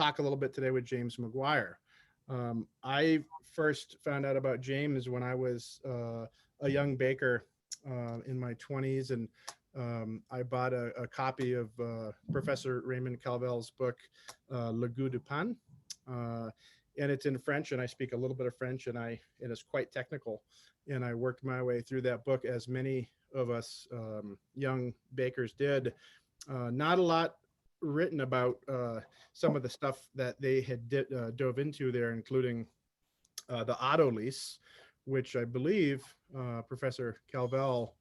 talk a little bit today with James MacGuire. I first found out about James when I was a young baker in my 20s, and I bought a copy of Professor Raymond Calvel's book, Le Goût du Pain. Uh, and it's in French, and I speak a little bit of French, and it's quite technical. And I worked my way through that book, as many of us young bakers did. Not a lot written about some of the stuff that they had dove into there, including the auto lease, which I believe Professor Calvel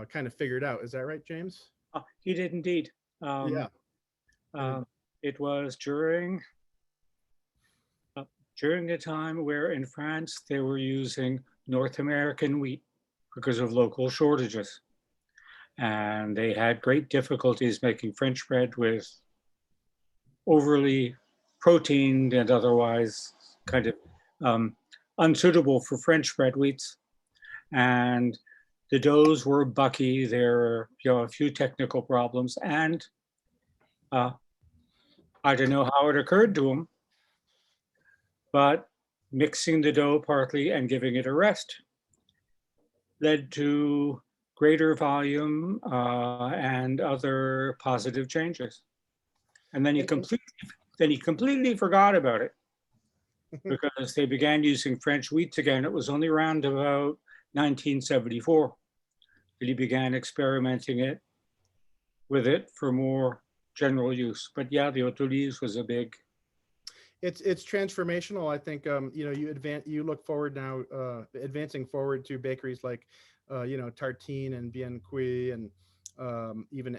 kind of figured out. Is that right, James? He did indeed. Yeah. Um, And it was during a time where in France they were using North American wheat because of local shortages. And they had great difficulties making French bread with overly proteined and otherwise kind of unsuitable for French bread wheats. And the doughs were bucky. There were a few technical problems. And I don't know how it occurred to him, but mixing the dough partly and giving it a rest led to greater volume and other positive changes. And then he completely forgot about it because they began using French wheats again. It was only around about 1974 that he began experimenting with it for more general use. But yeah, the autolyse was a big. it's transformational. I think you look forward now, advancing forward to bakeries like Tartine and Bien Cuit, and even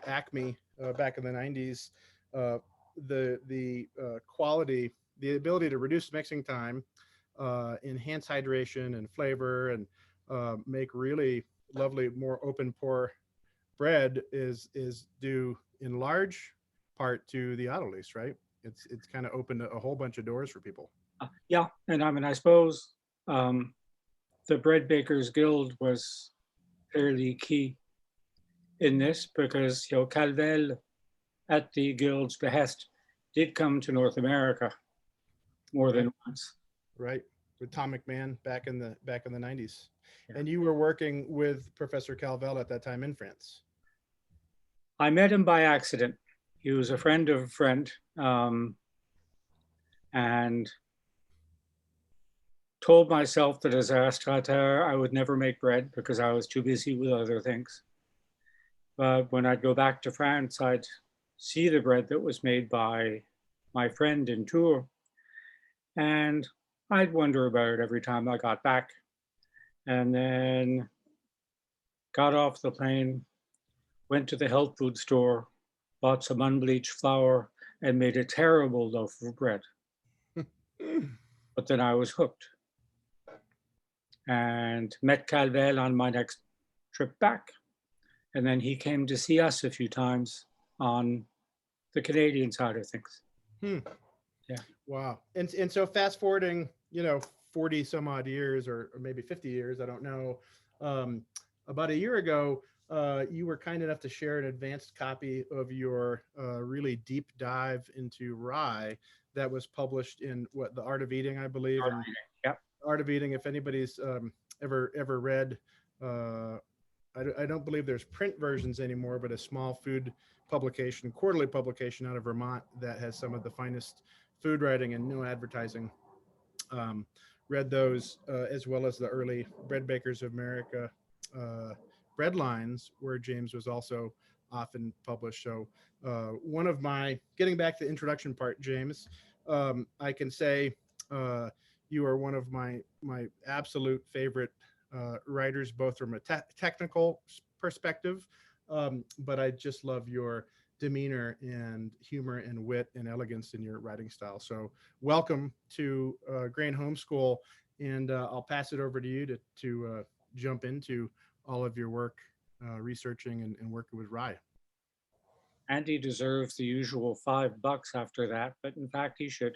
Acme back in the 90s. The quality, the ability to reduce mixing time, enhance hydration and flavor, and make really lovely, more open pour bread is due in large part to the autolyse, right? It's kind of opened a whole bunch of doors for people. Yeah, and I mean, I suppose the Bread Bakers Guild was fairly key in this because Calvel, at the guild's behest, did come to North America more than once. Right, with Tom McMahon back in the 90s. Yeah. And you were working with Professor Calvel at that time in France. I met him by accident. He was a friend of a friend, and told myself that as a restaurateur, I would never make bread because I was too busy with other things. But when I'd go back to France, I'd see the bread that was made by my friend in Tours, and I'd wonder about it every time I got back. And then got off the plane, went to the health food store, bought some unbleached flour, and made a terrible loaf of bread. But then I was hooked and met Calvel on my next trip back. And then he came to see us a few times on the Canadian side of things. Yeah. Wow. And so fast forwarding, 40 some odd years, or maybe 50 years, I don't know. About a year ago, you were kind enough to share an advanced copy of your really deep dive into rye that was published in The Art of Eating, I believe. And Yep. Art of Eating, if anybody's ever read, I don't believe there's print versions anymore, but a small food publication, quarterly publication out of Vermont that has some of the finest food writing and no advertising. Read those as well as the early Bread Bakers of America bread lines, where James was also often published. So one of my, getting back to the introduction part, James, I can say you are one of my absolute favorite writers, both from a technical perspective, but I just love your demeanor and humor and wit and elegance in your writing style. So welcome to Grain Homeschool, and I'll pass it over to you to jump into all of your work researching and working with rye. Andy deserves the usual $5 after that, but in fact, he should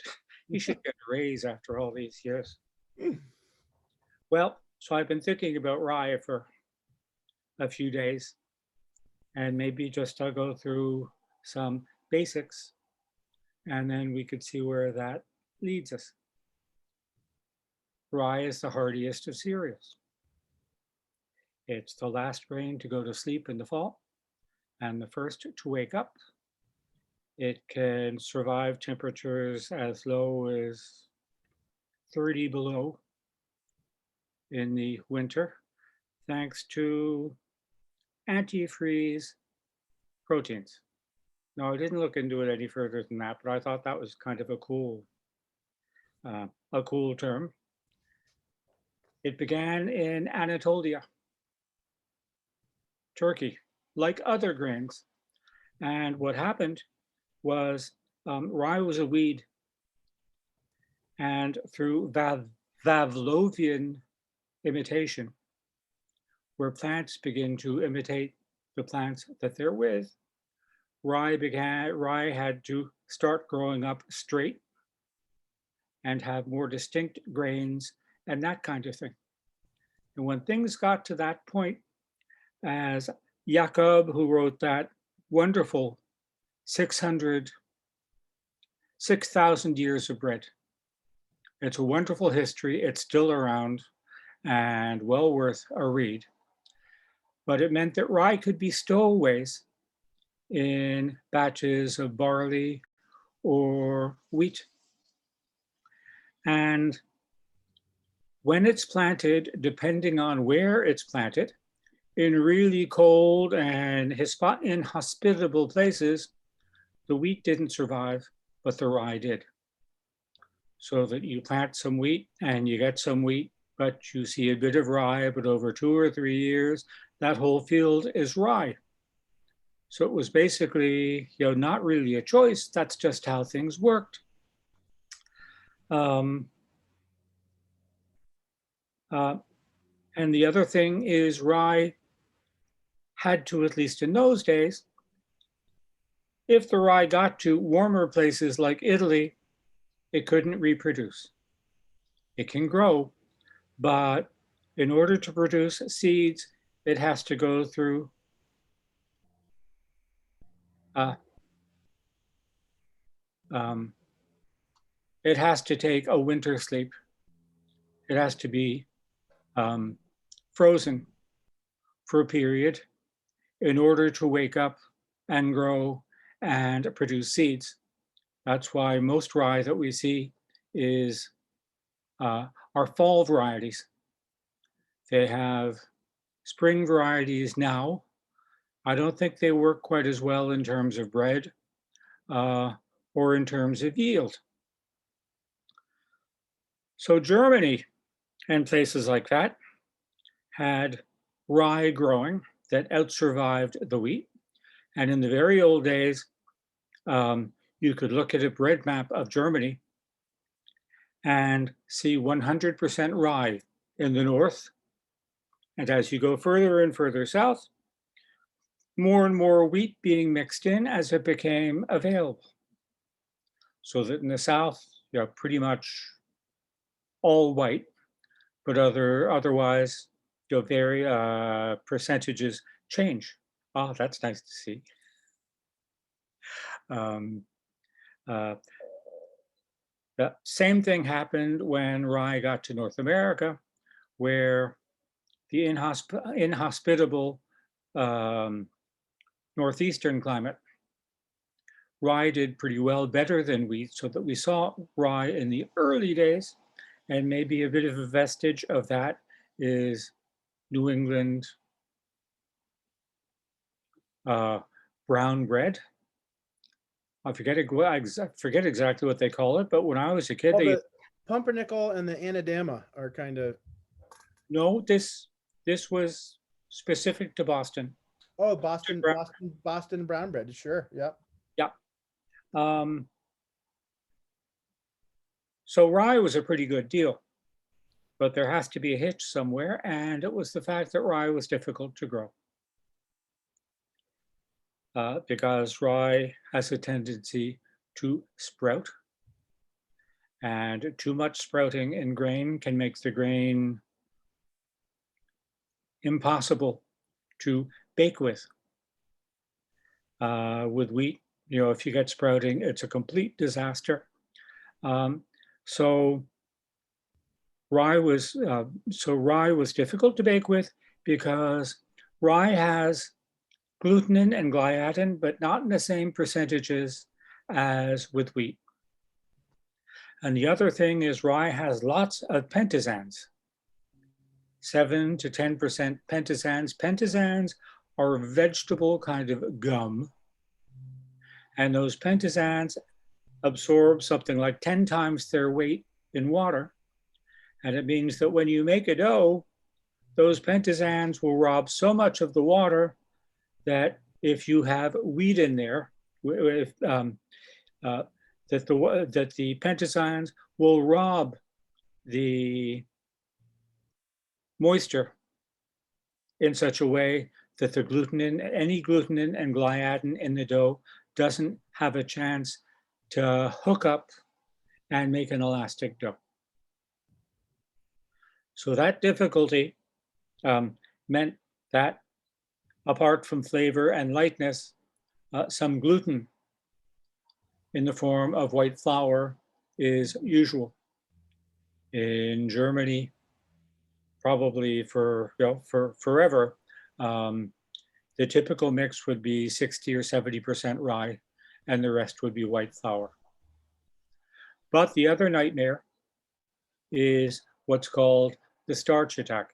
get a raise after all these years. Well, so I've been thinking about rye for a few days, and maybe just I'll go through some basics and then we could see where that leads us. Rye is the hardiest of cereals. It's the last grain to go to sleep in the fall and the first to wake up. It can survive temperatures as low as 30 below in the winter, thanks to antifreeze proteins. Now, I didn't look into it any further than that, but I thought that was kind of a cool term. It began in Anatolia, Turkey, like other grains. And what happened was rye was a weed. And through Pavlovian imitation, where plants begin to imitate the plants that they're with, rye had to start growing up straight and have more distinct grains and that kind of thing. And when things got to that point, as Jacob, who wrote that wonderful 6,000 years of bread. It's a wonderful history. It's still around and well worth a read. But it meant that rye could be stowaways in batches of barley or wheat. And when it's planted, depending on where it's planted, in really cold and inhospitable places, the wheat didn't survive, but the rye did. So that you plant some wheat and you get some wheat, but you see a bit of rye, but over 2 or 3 years, that whole field is rye. So it was basically, not really a choice. That's just how things worked. And the other thing is rye had to, at least in those days, if the rye got to warmer places like Italy, it couldn't reproduce. It can grow, but in order to produce seeds, it has to go through it has to take a winter sleep. It has to be frozen for a period in order to wake up and grow and produce seeds. That's why most rye that we see are fall varieties. They have spring varieties now. I don't think they work quite as well in terms of bread or in terms of yield. So Germany and places like that had rye growing that outsurvived the wheat. And in the very old days, you could look at a bread map of Germany and see 100% rye in the north. And as you go further and further south, more and more wheat being mixed in as it became available. So that in the south, pretty much all white, but otherwise, very percentages change. Oh, that's nice to see. The same thing happened when rye got to North America, where the inhospitable northeastern climate, rye did pretty well, better than wheat, so that we saw rye in the early days, and maybe a bit of a vestige of that is New England brown bread. I forget exactly what they call it, but when I was a kid, the pumpernickel and the anadama are kind of. No, this was specific to Boston. Oh, Boston brown bread. Sure. Yep. Yeah. So rye was a pretty good deal, but there has to be a hitch somewhere, and it was the fact that rye was difficult to grow. Because rye has a tendency to sprout, and too much sprouting in grain can make the grain impossible to bake with. With wheat, You know, if you get sprouting, it's a complete disaster. So rye was difficult to bake with because rye has glutenin and gliadin, but not in the same percentages as with wheat. And the other thing is rye has lots of pentasans, 7 to 10% pentasans. Pentasans are a vegetable kind of gum. And those pentasans absorb something like 10 times their weight in water. And it means that when you make a dough, those pentasans will rob so much of the water that if you have wheat in there, that the pentasans will rob the moisture in such a way that the any glutenin and gliadin in the dough doesn't have a chance to hook up and make an elastic dough. So that difficulty meant that apart from flavor and lightness, some gluten in the form of white flour is usual. In Germany, probably for forever, the typical mix would be 60 or 70% rye, and the rest would be white flour. But the other nightmare is what's called the starch attack,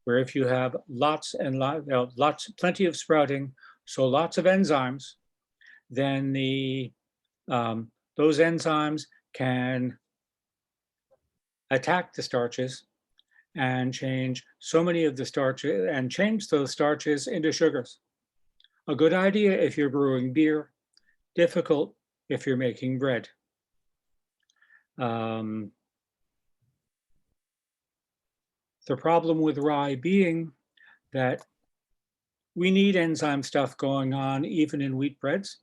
where if you have plenty of sprouting, so lots of enzymes, then those enzymes can attack the starches and change so many of the starches and change those starches into sugars. A good idea if you're brewing beer, difficult if you're making bread. The problem with rye being that we need enzyme stuff going on even in wheat breads.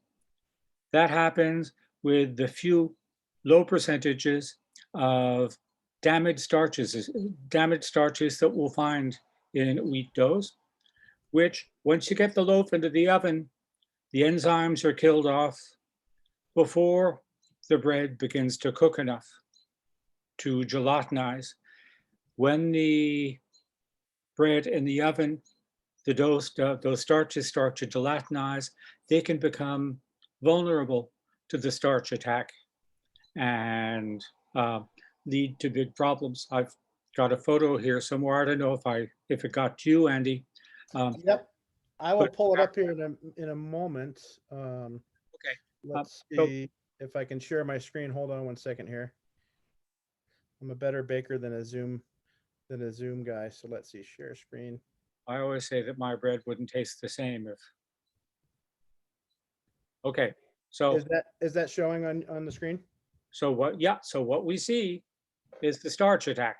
That happens with the few low percentages of damaged starches that we'll find in wheat doughs, which once you get the loaf into the oven, the enzymes are killed off before the bread begins to cook enough to gelatinize. When the bread in the oven, those starches start to gelatinize, they can become vulnerable to the starch attack and lead to big problems. I've got a photo here somewhere. I don't know if it got to you, Andy. Yep, I will pull it up here in a moment. Okay. Let's see if I can share my screen. Hold on one second here. I'm a better baker than a Zoom guy. So let's see, share screen. I always say that my bread wouldn't taste the same if. Okay, so is that showing on the screen? So what we see is the starch attack,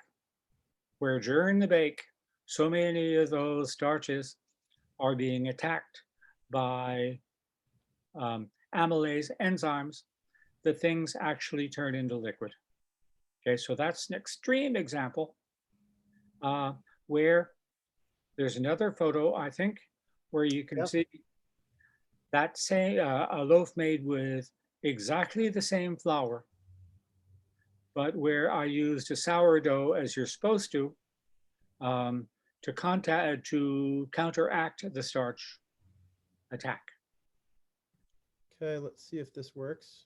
where during the bake, so many of those starches are being attacked by amylase enzymes that things actually turn into liquid. Okay, so that's an extreme example where there's another photo, I think, where you can see that a loaf made with exactly the same flour, but where I used a sourdough as you're supposed to counteract the starch attack. Okay, let's see if this works.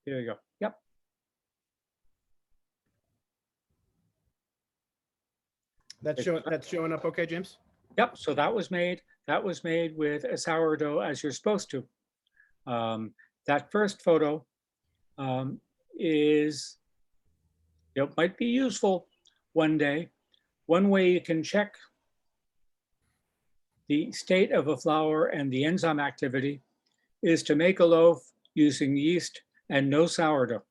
There you go. Yep. That's showing up okay, James? Yep. So that was made with a sourdough as you're supposed to. That first photo might be useful one day. One way you can check the state of a flour and the enzyme activity is to make a loaf using yeast and no sourdough.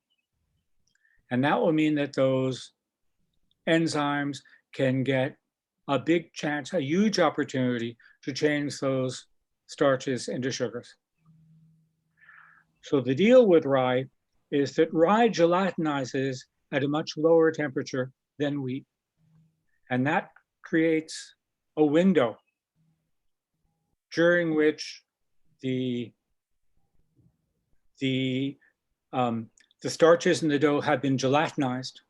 And that will mean that those enzymes can get a big chance, a huge opportunity to change those starches into sugars. So the deal with rye is that rye gelatinizes at a much lower temperature than wheat. And that creates a window during which the starches in the dough have been gelatinized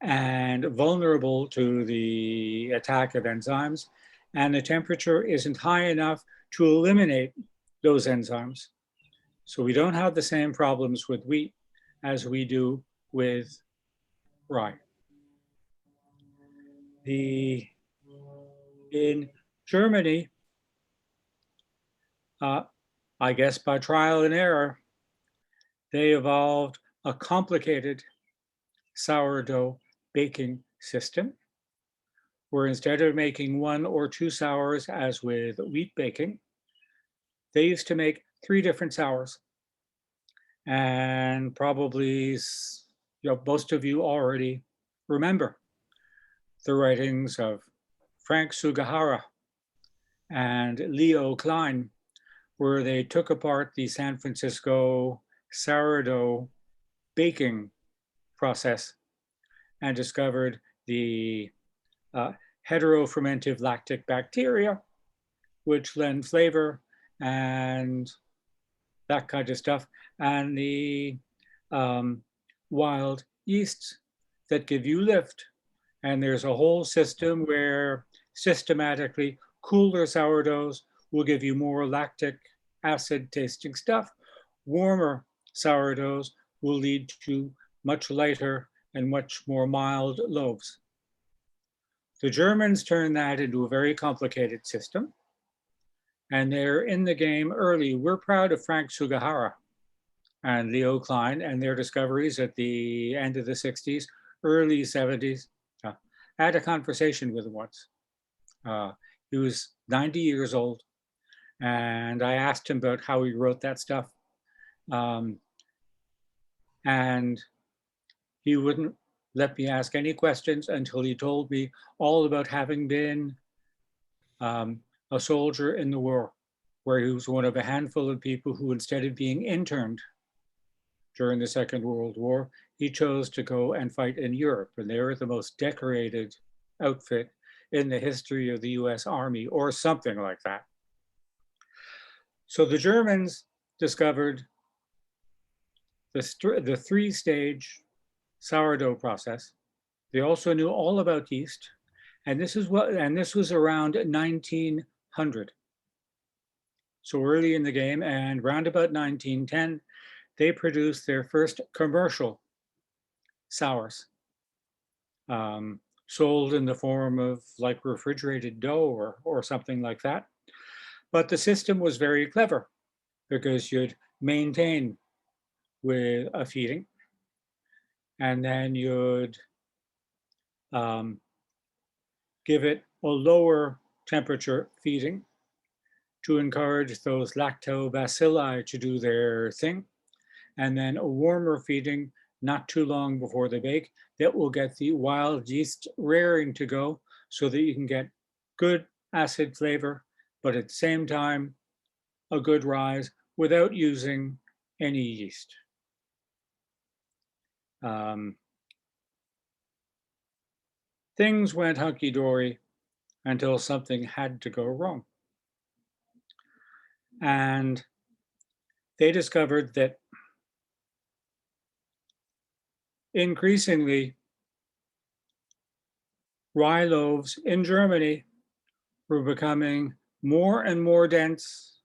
and vulnerable to the attack of enzymes, and the temperature isn't high enough to eliminate those enzymes. So we don't have the same problems with wheat as we do with rye. In Germany, I guess by trial and error, they evolved a complicated sourdough baking system where instead of making 1 or 2 sours as with wheat baking, they used to make 3 different sours. And probably most of you already remember the writings of Frank Sugihara and Leo Klein, where they took apart the San Francisco sourdough baking process and discovered the heterofermentive lactic bacteria, which lend flavor and that kind of stuff, and the wild yeasts that give you lift. And there's a whole system where systematically cooler sourdoughs will give you more lactic acid tasting stuff. Warmer sourdoughs will lead to much lighter and much more mild loaves. The Germans turned that into a very complicated system, and they're in the game early. We're proud of Frank Sugihara and Leo Klein and their discoveries at the end of the 60s, early 70s. I had a conversation with him once. He was 90 years old, and I asked him about how he wrote that stuff. And he wouldn't let me ask any questions until he told me all about having been a soldier in the war, where he was one of a handful of people who, instead of being interned during the Second World War, he chose to go and fight in Europe. And they were the most decorated outfit in the history of the US Army, or something like that. So the Germans discovered the 3-stage sourdough process. They also knew all about yeast, and this was around 1900. So early in the game, and around about 1910, they produced their first commercial sours, sold in the form of like refrigerated dough or something like that. But the system was very clever because you'd maintain with a feeding, and then you'd give it a lower temperature feeding to encourage those lactobacilli to do their thing, and then a warmer feeding not too long before they bake that will get the wild yeast raring to go so that you can get good acid flavor, but at the same time, a good rise without using any yeast. Things went hunky-dory until something had to go wrong. And they discovered that increasingly, rye loaves in Germany were becoming more and more dense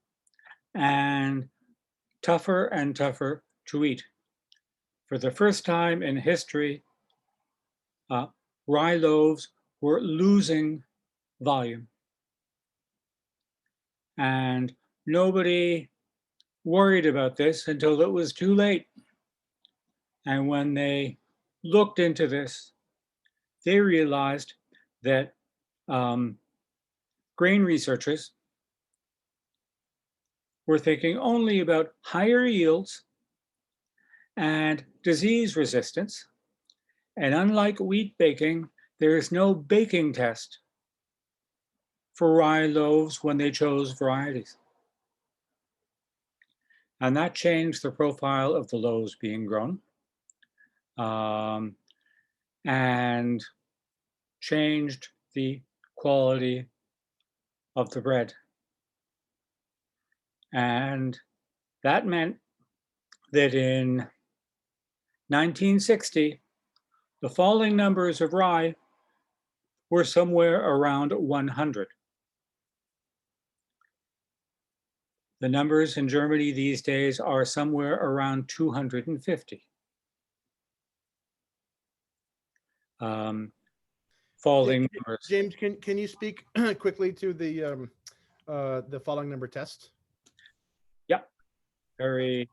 and tougher to eat. For the first time in history, rye loaves were losing volume. And nobody worried about this until it was too late. And when they looked into this, they realized that grain researchers were thinking only about higher yields and disease resistance. And unlike wheat baking, there is no baking test for rye loaves when they chose varieties. And that changed the profile of the loaves being grown, and changed the quality of the bread. And that meant that in 1960, the falling numbers of rye were somewhere around 100. The numbers in Germany these days are somewhere around 250. Falling numbers. James, can you speak quickly to the falling number test? Yep, I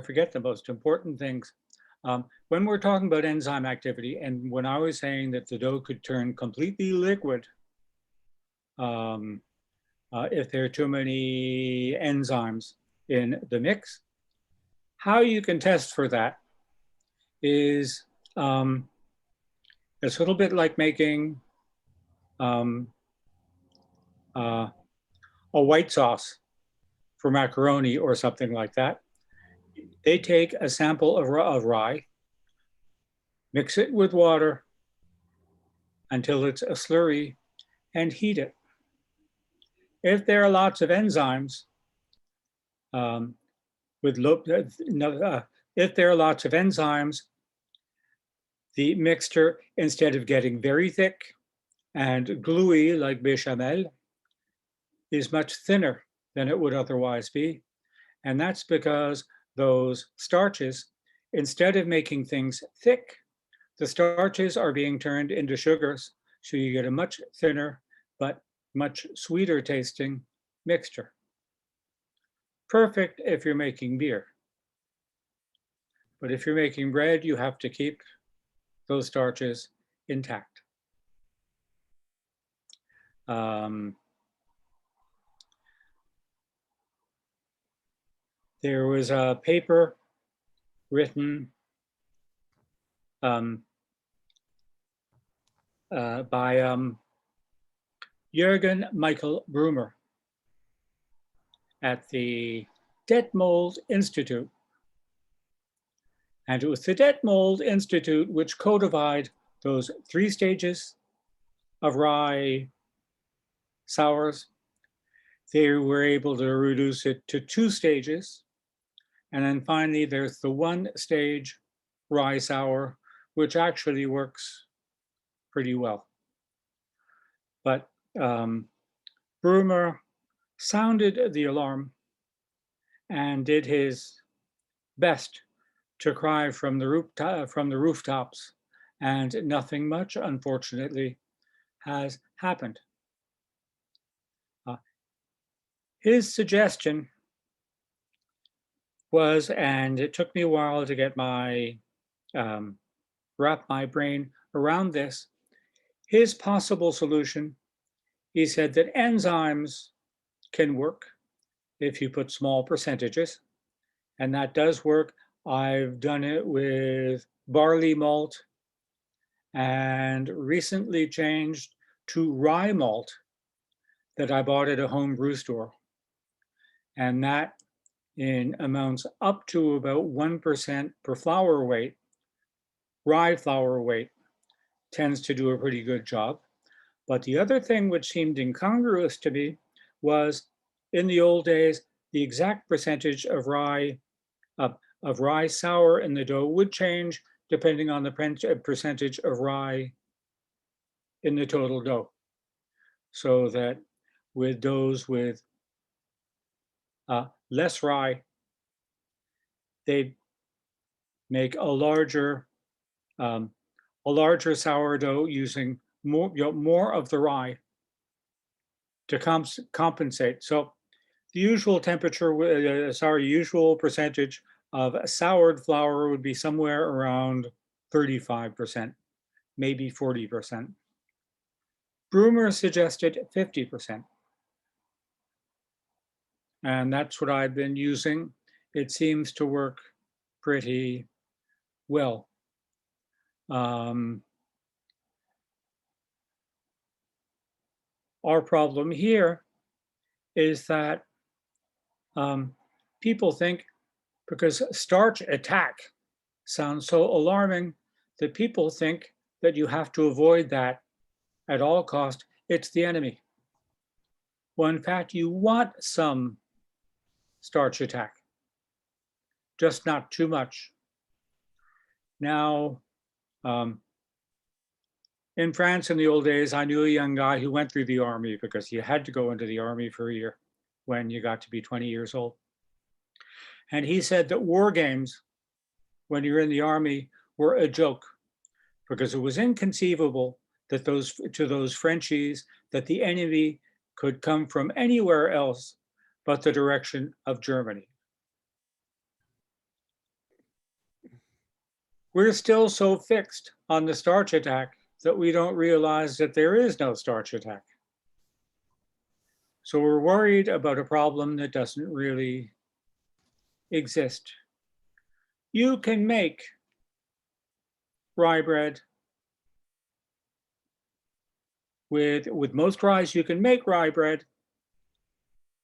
forget the most important things. When we're talking about enzyme activity, and when I was saying that the dough could turn completely liquid if there are too many enzymes in the mix, how you can test for that is it's a little bit like making a white sauce for macaroni or something like that. They take a sample of rye, mix it with water until it's a slurry, and heat it. If there are lots of enzymes, if there are lots of enzymes, the mixture, instead of getting very thick and gluey like bechamel, is much thinner than it would otherwise be. And that's because those starches, instead of making things thick, the starches are being turned into sugars. So you get a much thinner, but much sweeter tasting mixture. Perfect if you're making beer. But if you're making bread, you have to keep those starches intact. There was a paper written by Jürgen Michael Brummer at the Detmold Institute. And it was the Detmold Institute which codified those 3 stages of rye sours. They were able to reduce it to 2 stages. And then finally, there's the 1-stage rye sour, which actually works pretty well. But Brummer sounded the alarm and did his best to cry from the rooftops, and nothing much, unfortunately, has happened. His suggestion was, and it took me a while to get my wrap my brain around this, his possible solution, he said that enzymes can work if you put small percentages, and that does work. I've done it with barley malt and recently changed to rye malt that I bought at a home brew store. And that, in amounts up to about 1% per flour weight, rye flour weight, tends to do a pretty good job. But the other thing which seemed incongruous to me was, in the old days, the exact percentage of rye sour in the dough would change depending on the percentage of rye in the total dough. So that with doughs with less rye, they make a larger sourdough using more of the rye to compensate. So the usual temperature, usual percentage of soured flour would be somewhere around 35%, maybe 40%. Brummer suggested 50%. And that's what I've been using. It seems to work pretty well. Our problem here is that people think, because Starch Attack sounds so alarming, that people think that you have to avoid that at all cost, it's the enemy. Well, in fact, you want some starch attack, just not too much. Now, in France in the old days, I knew a young guy who went through the army because you had to go into the army for a year when you got to be 20 years old. And he said that war games, when you're in the army, were a joke because it was inconceivable that to those Frenchies, that the enemy could come from anywhere else but the direction of Germany. We're still so fixed on the starch attack that we don't realize that there is no starch attack. So we're worried about a problem that doesn't really exist. You can make rye bread with most ryes. You can make rye bread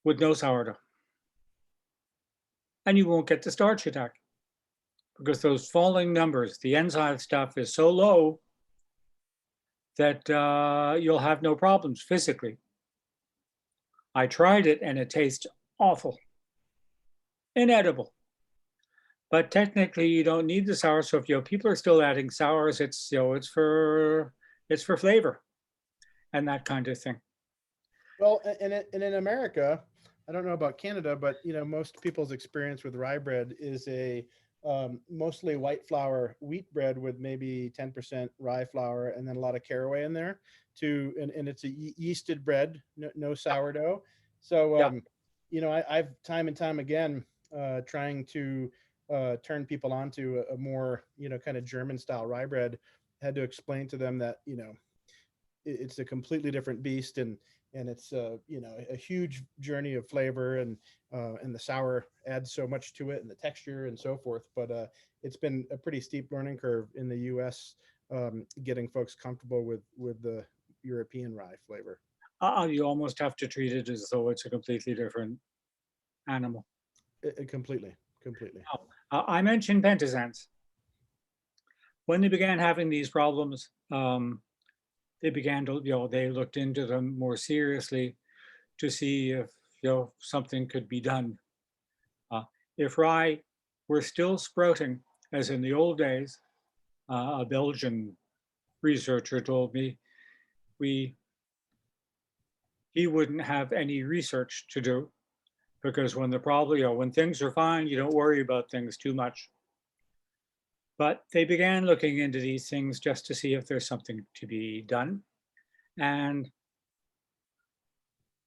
with no sourdough, and you won't get the starch attack because those falling numbers, the enzyme stuff is so low that you'll have no problems physically. I tried it and it tastes awful, inedible. But technically, you don't need the sour. So if people are still adding sours, it's it's for flavor and that kind of thing. Well, and in America, I don't know about Canada, but most people's experience with rye bread is a mostly white flour wheat bread with maybe 10% rye flour and then a lot of caraway in there. And it's a yeasted bread, no sourdough. So I've time and time again trying to turn people onto a more kind of German style rye bread. Had to explain to them that it's a completely different beast, and it's a huge journey of flavor, and the sour adds so much to it, and the texture and so forth. But it's been a pretty steep learning curve in the U.S. Getting folks comfortable with the European rye flavor. You almost have to treat it as though it's a completely different animal. Completely. Now, I mentioned pentisans. When they began having these problems, they began to, they looked into them more seriously to see if, something could be done. If rye were still sprouting, as in the old days, a Belgian researcher told me, he wouldn't have any research to do because when things are fine, you don't worry about things too much. But they began looking into these things just to see if there's something to be done. And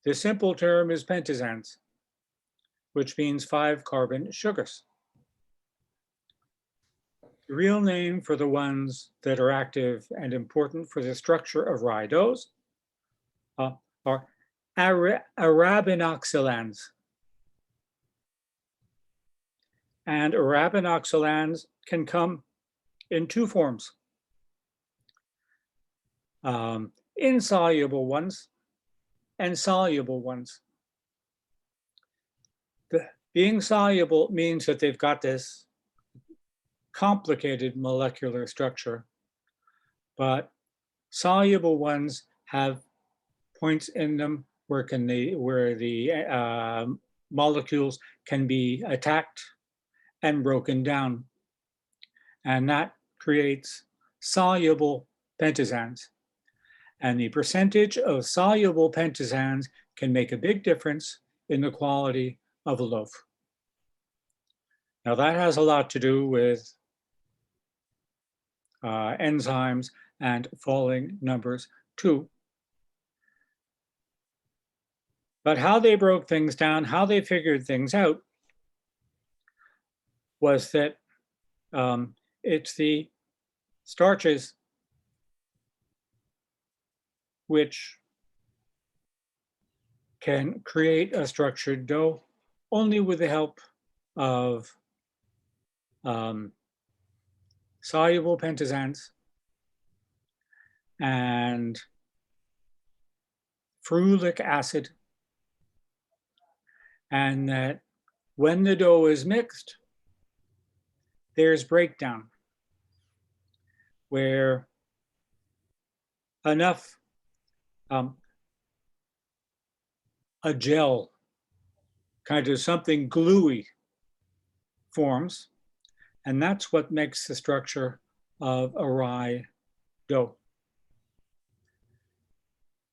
the simple term is pentisans, which means 5-carbon sugars. The real name for the ones that are active and important for the structure of rye doughs are arabinoxylans. And arabinoxylans can come in two forms. Insoluble ones and soluble ones. Being soluble means that they've got this complicated molecular structure, but soluble ones have points in them where the molecules can be attacked and broken down. And that creates soluble pentisans. And the percentage of soluble pentisans can make a big difference in the quality of a loaf. Now that has a lot to do with enzymes and falling numbers too. But how they broke things down, how they figured things out was that it's the starches which can create a structured dough only with the help of soluble pentisans and ferulic acid, and that when the dough is mixed, there's breakdown where enough a gel, kind of something gluey forms, and that's what makes the structure of a rye dough.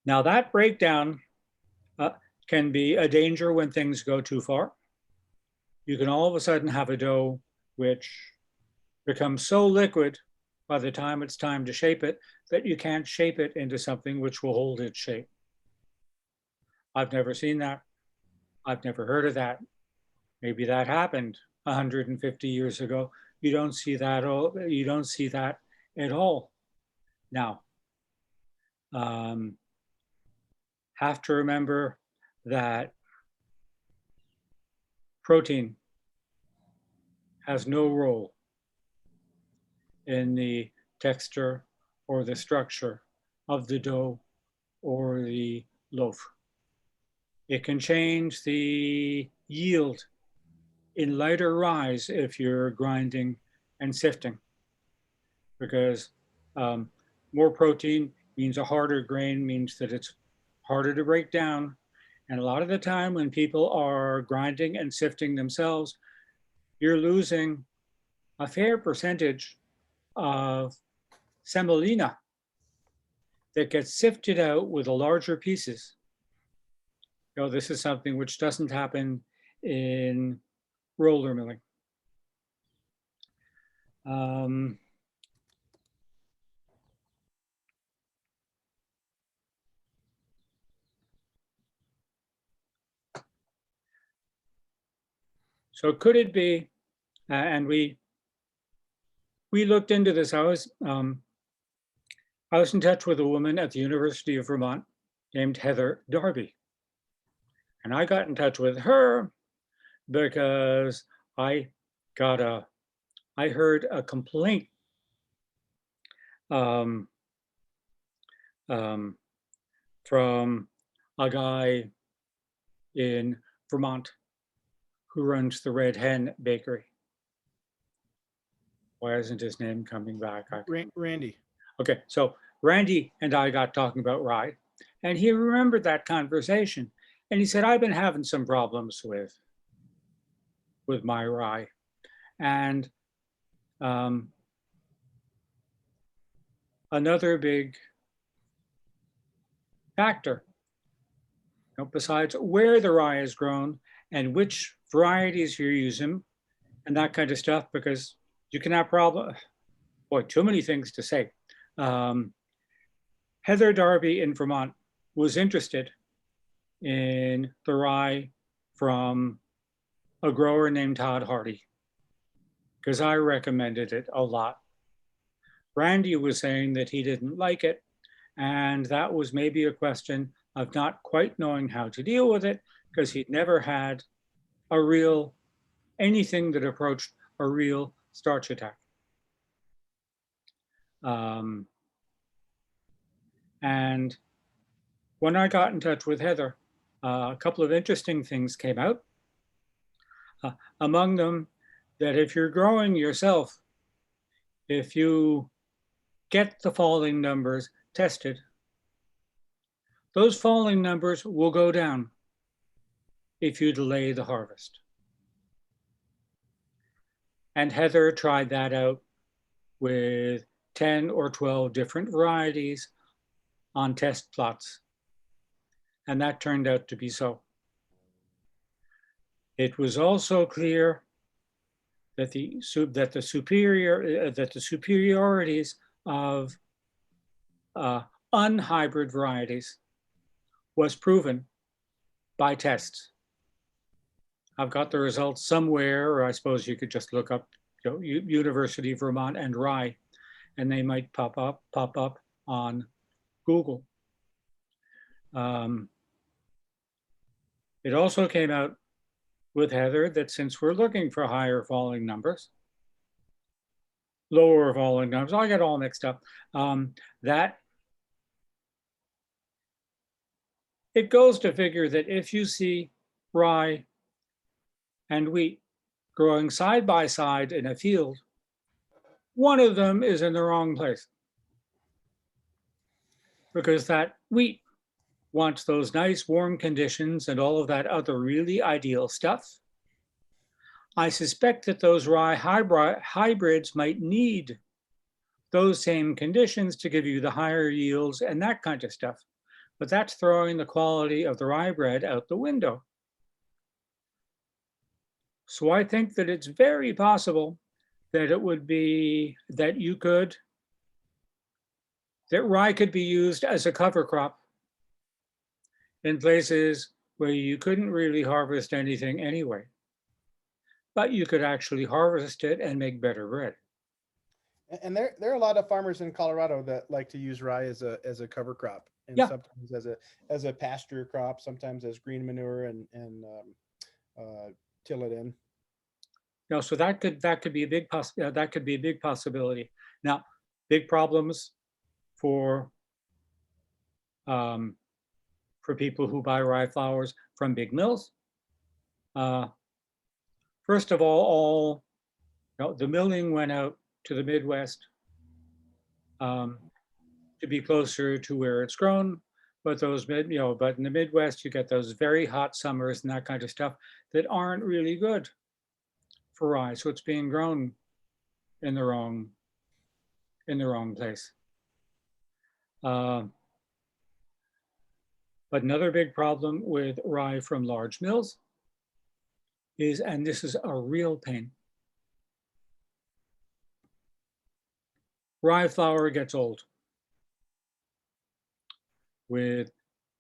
Now that breakdown can be a danger when things go too far. You can all of a sudden have a dough which becomes so liquid by the time it's time to shape it that you can't shape it into something which will hold its shape. I've never seen that. I've never heard of that. Maybe that happened 150 years ago. You don't see that. You don't see that at all now. Have to remember that protein has no role in the texture or the structure of the dough or the loaf. It can change the yield in lighter ryes if you're grinding and sifting, because more protein means a harder grain, means that it's harder to break down. And a lot of the time when people are grinding and sifting themselves, you're losing a fair percentage of semolina that gets sifted out with the larger pieces. You know, this is something which doesn't happen in roller milling. So could it be, and we looked into this. I was in touch with a woman at the University of Vermont named Heather Darby. And I got in touch with her because I heard a complaint from a guy in Vermont who runs the Red Hen Bakery. Why isn't his name coming back? Randy. Okay, so Randy and I got talking about rye, and he remembered that conversation. And he said, I've been having some problems with my rye. And another big factor, you know, besides where the rye is grown and which varieties you're using and that kind of stuff, because you can have problems. Boy, too many things to say. Heather Darby in Vermont was interested in the rye from a grower named Todd Hardy, because I recommended it a lot. Randy was saying that he didn't like it, and that was maybe a question of not quite knowing how to deal with it, because he'd never had anything that approached a real starch attack. And when I got in touch with Heather, a couple of interesting things came out. Among them, that if you're growing yourself, if you get the falling numbers tested, those falling numbers will go down if you delay the harvest. And Heather tried that out with 10 or 12 different varieties on test plots. And that turned out to be so. It was also clear that the superiorities of unhybrid varieties was proven by tests. I've got the results somewhere, or I suppose you could just look up, you know, University of Vermont and rye, and they might pop up on Google. It also came out with Heather that since we're looking for higher falling numbers, lower falling numbers, I get all mixed up, that it goes to figure that if you see rye and wheat growing side by side in a field, one of them is in the wrong place, because that wheat wants those nice warm conditions and all of that other really ideal stuff. I suspect that those rye hybrids might need those same conditions to give you the higher yields and that kind of stuff. But that's throwing the quality of the rye bread out the window. So I think that it's very possible that it would be that that rye could be used as a cover crop in places where you couldn't really harvest anything anyway, but you could actually harvest it and make better bread. And there are a lot of farmers in Colorado that like to use rye as a cover crop, and Yeah. sometimes as a pasture crop, sometimes as green manure, and till it in. No, so that could be a big possibility. Now, big problems for people who buy rye flours from big mills. First of all, the milling went out to the Midwest to be closer to where it's grown. But but in the Midwest, you get those very hot summers and that kind of stuff that aren't really good for rye. So it's being grown in the wrong place. But another big problem with rye from large mills is, and this is a real pain, rye flour gets old. With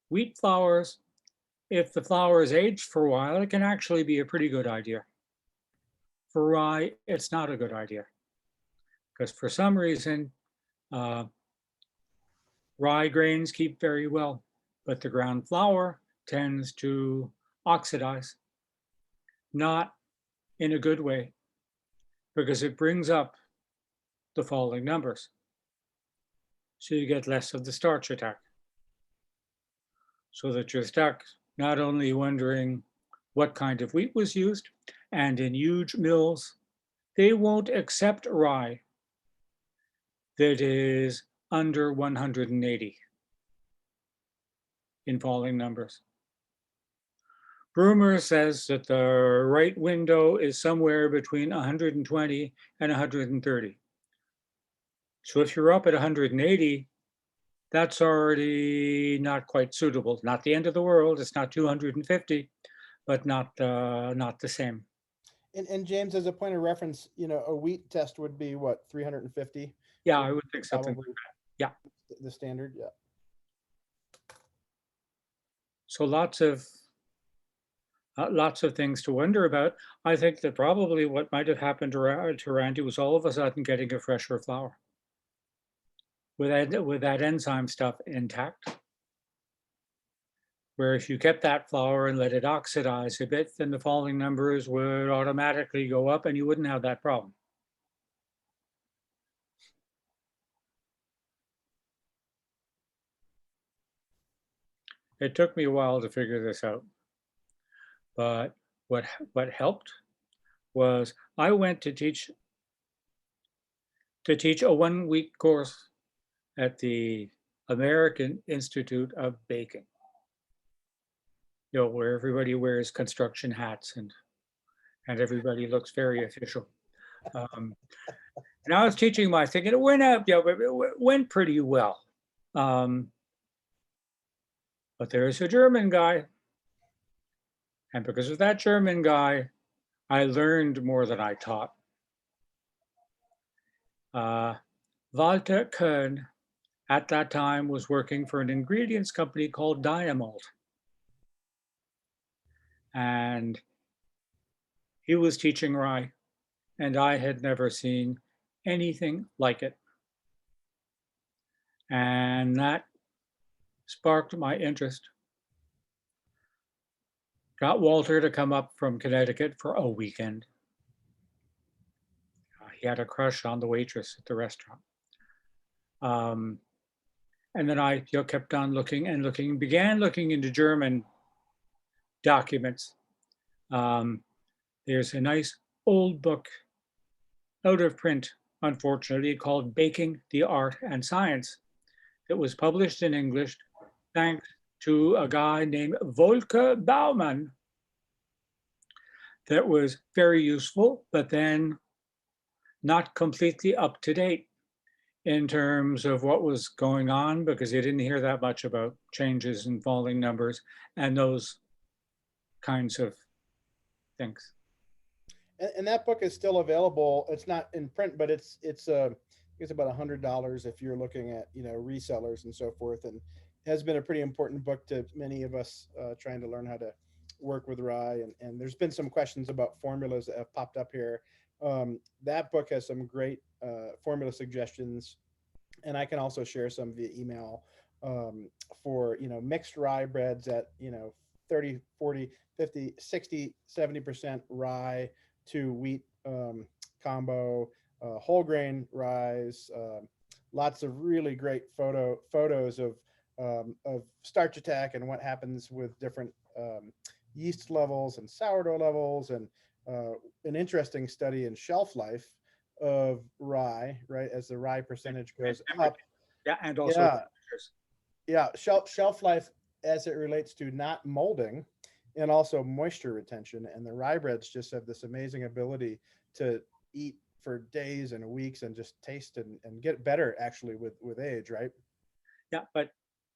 wheat flours, if the flour is aged for a while, it can actually be a pretty good idea. For rye, it's not a good idea, because for some reason, rye grains keep very well, but the ground flour tends to oxidize, not in a good way, because it brings up the falling numbers. So you get less of the starch attack. So that you're stuck not only wondering what kind of wheat was used, and in huge mills, they won't accept rye that is under 180 in falling numbers. Brumer says that the right window is somewhere between 120 and 130. So if you're up at 180, that's already not quite suitable. Not the end of the world. It's not 250, but not the same. And James, as a point of reference, a wheat test would be what, 350? Yeah, I would think something Probably like that. Yeah. The standard, yeah. So lots of things to wonder about. I think that probably what might have happened to Randy was all of a sudden getting a fresher flour with that enzyme stuff intact. Where if you kept that flour and let it oxidize a bit, then the falling numbers would automatically go up and you wouldn't have that problem. It took me a while to figure this out. But what helped was I went to teach a 1-week course at the American Institute of Baking. Where everybody wears construction hats and everybody looks very official. And I was teaching my thing, and it went out, it went pretty well. But there's a German guy. And because of that German guy, I learned more than I taught. Walter Koehn, at that time, was working for an ingredients company called Dynamalt. And he was teaching rye, and I had never seen anything like it. And that sparked my interest. Got Walter to come up from Connecticut for a weekend. He had a crush on the waitress at the restaurant. And then I kept on looking and looking, began looking into German documents. There's a nice old book out of print, unfortunately, called Baking, the Art and Science. It was published in English thanks to a guy named Volker Baumann that was very useful, but then not completely up to date in terms of what was going on, because you didn't hear that much about changes in falling numbers and those kinds of things. And that book is still available. It's not in print, but it's about $100 if you're looking at, you know, resellers and so forth, and has been a pretty important book to many of us trying to learn how to work with rye. And there's been some questions about formulas that have popped up here. That book has some great formula suggestions, and I can also share some via email for, you know, mixed rye breads at, you know, 30, 40, 50, 60, 70% rye to wheat combo, whole grain rye, lots of really great photos of Starch Attack and what happens with different yeast levels and sourdough levels, and an interesting study in shelf life of rye, right, as the rye percentage goes up. Yeah, and also Yeah, yeah, shelf life as it relates to not molding and also moisture retention. And the rye breads just have this amazing ability to eat for days and weeks and just taste and get better actually with age, right? Yeah, but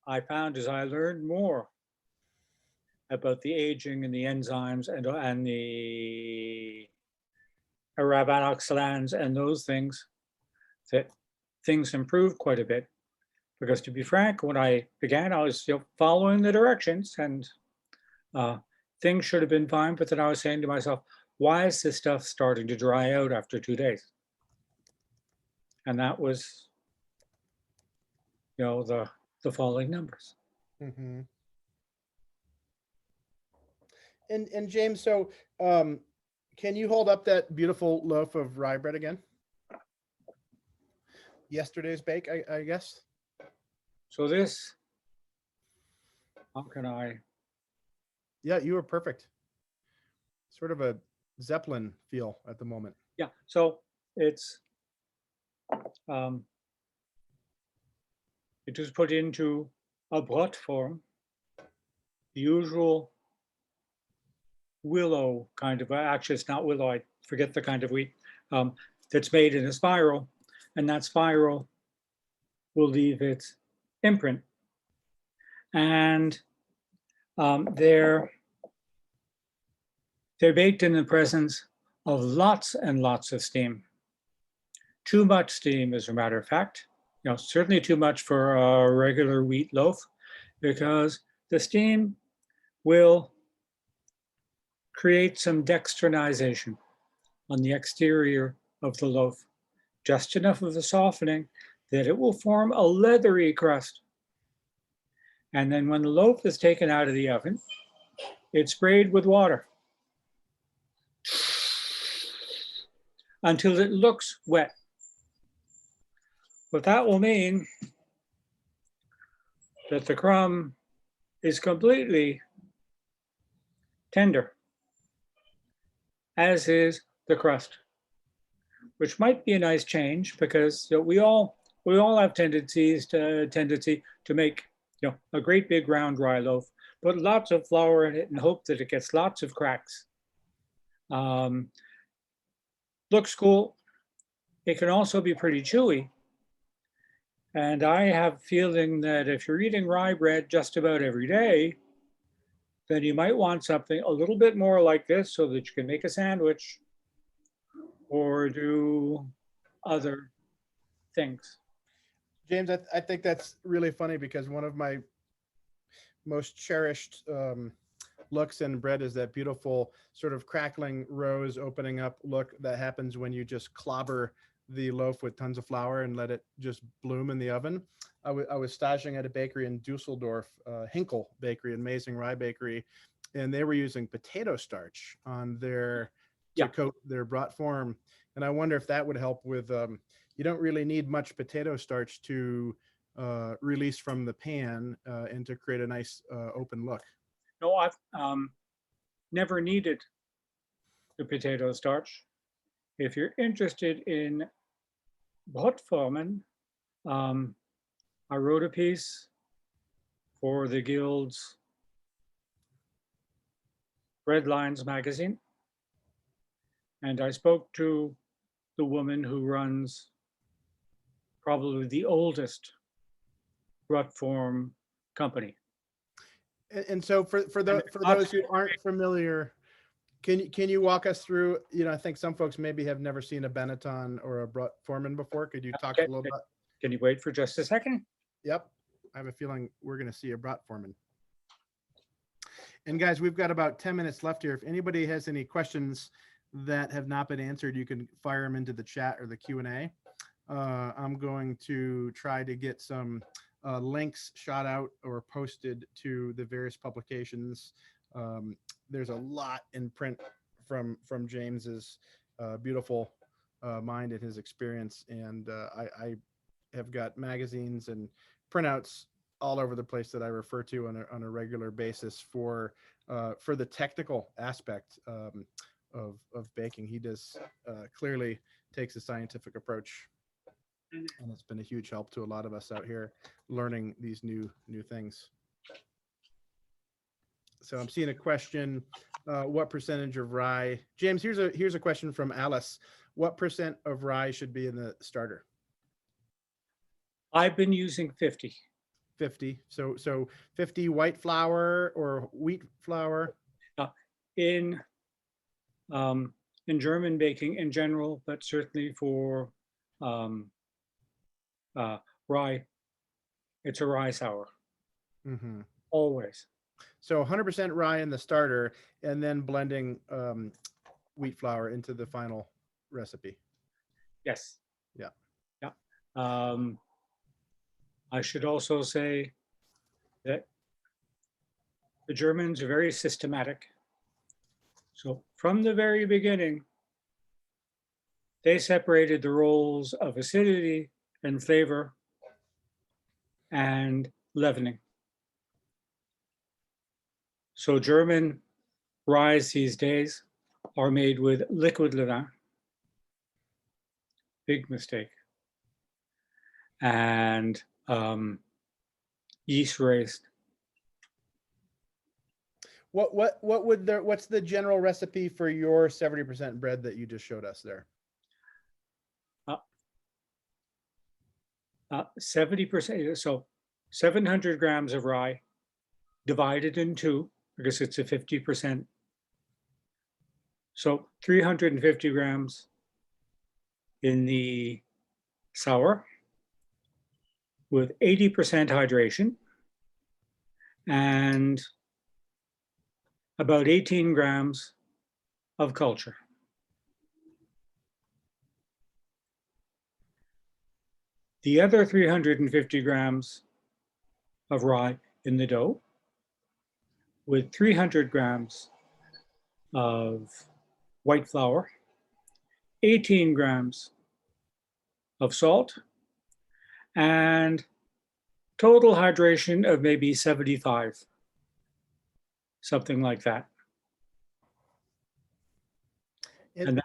I found as I learned more about the aging and the enzymes and the arabinoxylans and those things, that things improved quite a bit. Because to be frank, when I began, I was, you know, following the directions, and things should have been fine. But then I was saying to myself, why is this stuff starting to dry out after 2 days? And that was, you know, the falling numbers. Mm-hmm. And James, so can you hold up that beautiful loaf of rye bread again? Yesterday's bake, I guess. So this, how can I? Yeah, you were perfect. Sort of a Zeppelin feel at the moment. Yeah, so it's, it was put into a brot form, the usual willow kind of, actually it's not willow, I forget the kind of wheat, that's made in a spiral, and that spiral will leave its imprint. And they're baked in the presence of lots and lots of steam. Too much steam, as a matter of fact, you know, certainly too much for a regular wheat loaf, because the steam will create some dextrinization on the exterior of the loaf, just enough of the softening that it will form a leathery crust. And then when the loaf is taken out of the oven, it's sprayed with water until it looks wet. What that will mean that the crumb is completely tender, as is the crust, which might be a nice change, because, you know, we all have tendency to make, you know, a great big round rye loaf, put lots of flour in it and hope that it gets lots of cracks. Looks cool. It can also be pretty chewy. And I have a feeling that if you're eating rye bread just about every day, then you might want something a little bit more like this, so that you can make a sandwich or do other things. James, I think that's really funny, because one of my most cherished looks in bread is that beautiful sort of crackling rose opening up look that happens when you just clobber the loaf with tons of flour and let it just bloom in the oven. I was staging at a bakery in Dusseldorf, Hinkle Bakery, amazing rye bakery, and they were using potato starch on their to coat their brat form. And I wonder if that would help with, you don't really need much potato starch to release from the pan and to create a nice open look. No, I've never needed the potato starch. If you're interested in brotformen, I wrote a piece for the Guild's Red Lines magazine. And I spoke to the woman who runs probably the oldest rut form company. And so for those who aren't familiar, can you walk us through, I think some folks maybe have never seen a Benetton or a Brut Foreman before. Could you talk a little bit? Can you wait for just a second? Yep. I have a feeling we're going to see a Brut Foreman. And guys, we've got about 10 minutes left here. If anybody has any questions that have not been answered, you can fire them into the chat or the Q&A. I'm going to try to get some links shot out or posted to the various publications. There's a lot in print from James's beautiful mind and his experience. And I have got magazines and printouts all over the place that I refer to on a regular basis for the technical aspect of baking. He does clearly takes a scientific approach, and it's been a huge help to a lot of us out here learning these new things. So I'm seeing a question. What percentage of rye? James, here's a question from Alice. What percent of rye should be in the starter? I've been using 50. 50. So 50 white flour or wheat flour? In German baking in general, but certainly for rye, it's a rye sour. Mm-hmm. Always. So 100% rye in the starter, and then blending wheat flour into the final recipe. Yes. Yeah. Yeah. I should also say that the Germans are very systematic. So from the very beginning, they separated the roles of acidity and flavor and leavening. So German ryes these days are made with liquid levain. Big mistake. And yeast raised. What's the general recipe for your 70% bread that you just showed us there? 70%, so 700 grams of rye divided in two, because it's a 50%. So 350 grams in the sour with 80% hydration and about 18 grams of culture. The other 350 grams of rye in the dough with 300 grams of white flour, 18 grams of salt, and total hydration of maybe 75, something like that. And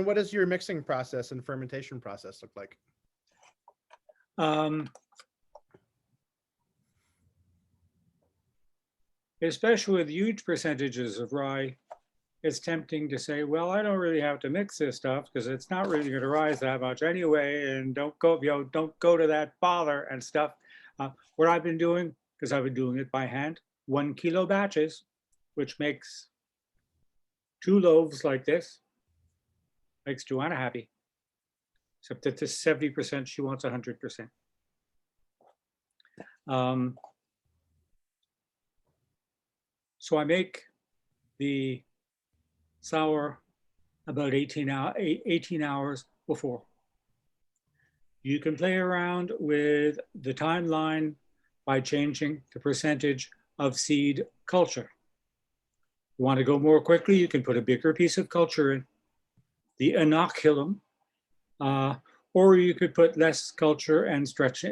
what does your mixing process and fermentation process look like? Especially with huge percentages of rye, it's tempting to say, well, I don't really have to mix this stuff because it's not really going to rise that much anyway, and don't go to that bother and stuff. What I've been doing, because I've been doing it by hand, 1 kilo batches, which makes 2 loaves like this, makes Joanna happy. Except that this 70%, she wants 100%. So I make the sour about 18 hours before. You can play around with the timeline by changing the percentage of seed culture. You want to go more quickly, you can put a bigger piece of culture in, the inoculum, or you could put less culture and stretch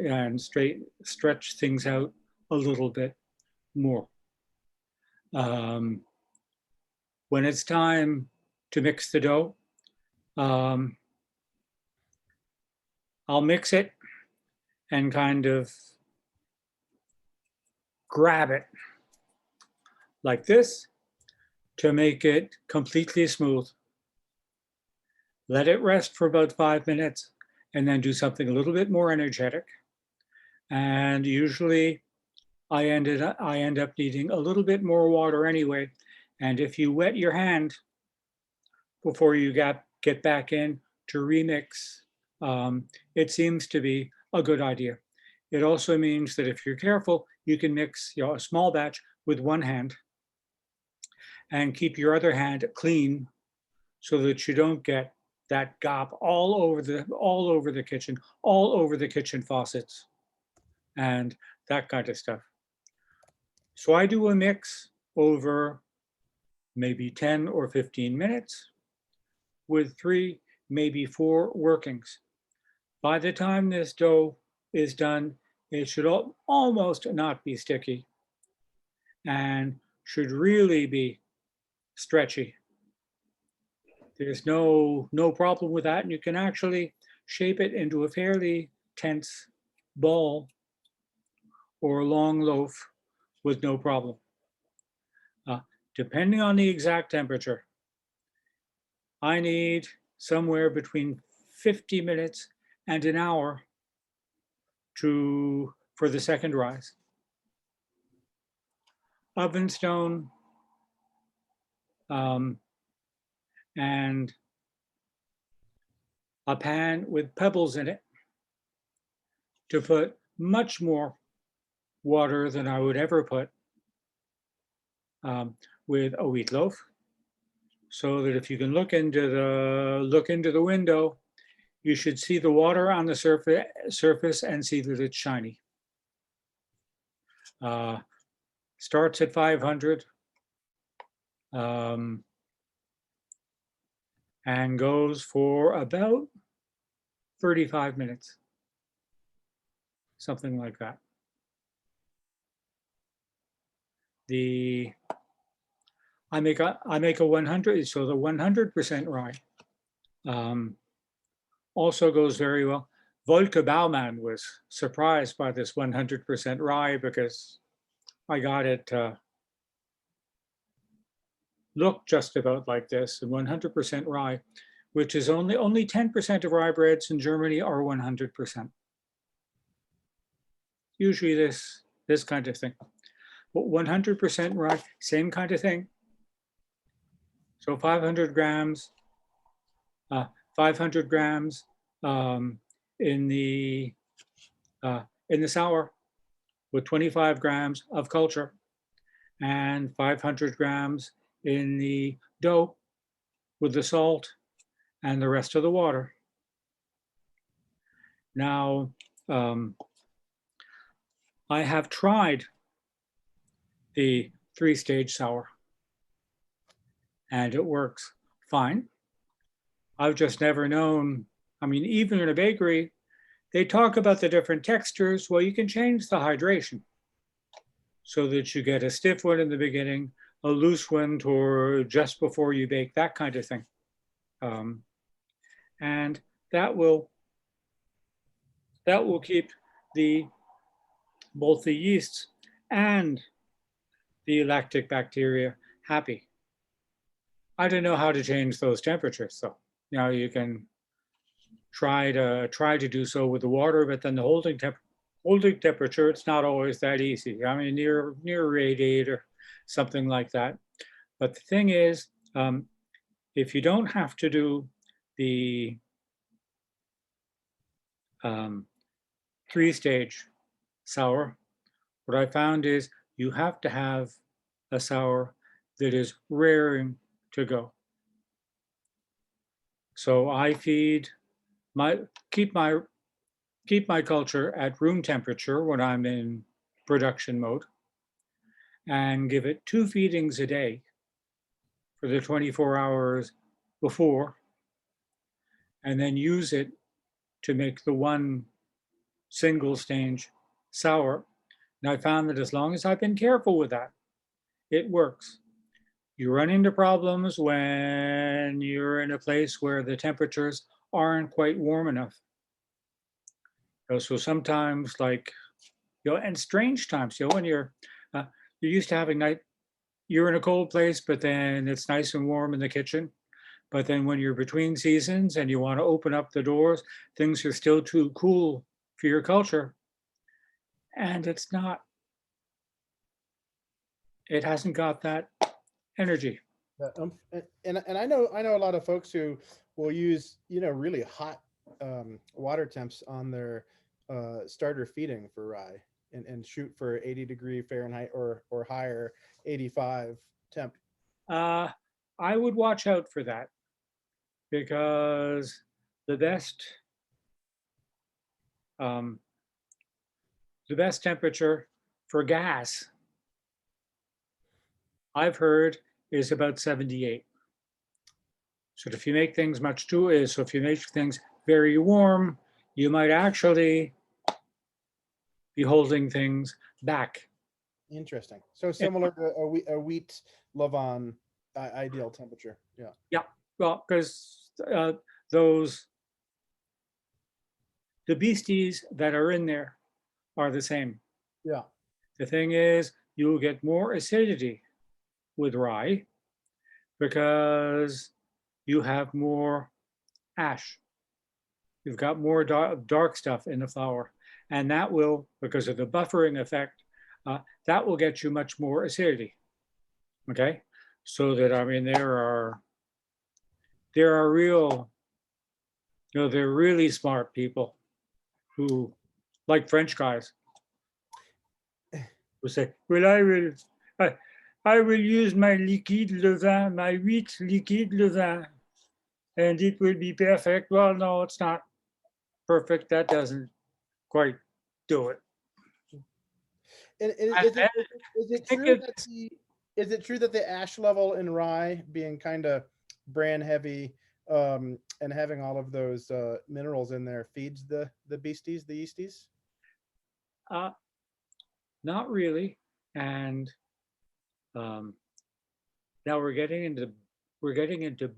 things out a little bit more. When it's time to mix the dough, I'll mix it and kind of grab it like this to make it completely smooth. Let it rest for about 5 minutes and then do something a little bit more energetic. And usually I end up needing a little bit more water anyway. And if you wet your hand before you get back in to remix, it seems to be a good idea. It also means that if you're careful, you can mix a small batch with one hand and keep your other hand clean so that you don't get that gop all over the kitchen, all over the kitchen faucets and that kind of stuff. So I do a mix over maybe 10 or 15 minutes with 3, maybe 4 workings. By the time this dough is done, it should almost not be sticky and should really be stretchy. There's no problem with that, and you can actually shape it into a fairly tense ball or a long loaf with no problem. Depending on the exact temperature, I need somewhere between 50 minutes and an hour for the second rise. Oven stone and a pan with pebbles in it to put much more water than I would ever put with a wheat loaf, so that if you can look into the window, you should see the water on the surface and see that it's shiny. Starts at 500 and goes for about 35 minutes, something like that. I make a 100, so the 100% rye also goes very well. Volker Baumann was surprised by this 100% rye because I got it look just about like this, and 100% rye, which is only 10% of rye breads in Germany are 100%. Usually this kind of thing. But 100% rye, same kind of thing. So 500 grams in the sour with 25 grams of culture, and 500 grams in the dough with the salt and the rest of the water. Now, I have tried the 3-stage sour, and it works fine. I've just never known, I mean, even in a bakery, they talk about the different textures. Well, you can change the hydration so that you get a stiff one in the beginning, a loose one toward just before you bake, that kind of thing. And that will keep both the yeasts and the lactic bacteria happy. I don't know how to change those temperatures, so you can try to do so with the water, but then the holding temperature, it's not always that easy. I mean, near 88 or something like that. But the thing is, if you don't have to do the 3-stage sour, what I found is you have to have a sour that is raring to go. So I keep my culture at room temperature when I'm in production mode, and give it 2 feedings a day for the 24 hours before, and then use it to make the 1 single stage sour. And I found that as long as I've been careful with that, it works. You run into problems when you're in a place where the temperatures aren't quite warm enough. So sometimes, and strange times, when you're you're used to having you're in a cold place, but then it's nice and warm in the kitchen. But then when you're between seasons and you want to open up the doors, things are still too cool for your culture. And it's not, it hasn't got that energy. And I know a lot of folks who will use, really hot water temps on their starter feeding for rye, and shoot for 80-degree Fahrenheit or higher, 85 temp. I would watch out for that, because the best temperature for gas I've heard is about 78. So if you make things if you make things very warm, you might actually be holding things back. Interesting. So similar to a wheat levain ideal temperature. Yeah. Yeah. Well, because the beasties that are in there are the same. Yeah. The thing is, you'll get more acidity with rye because you have more ash. You've got more dark stuff in the flour, and that will, because of the buffering effect, that will get you much more acidity. Okay, so that, I mean, there are real, they're really smart people who, like French guys, who say, well, I will use my liquide levain, my wheat liquide levain, and it will be perfect. Well, no, it's not perfect. That doesn't quite do it. And is it true that the ash level in rye, being kind of bran heavy, and having all of those minerals in there, feeds the beasties, the yeasties? Not really. And now we're getting into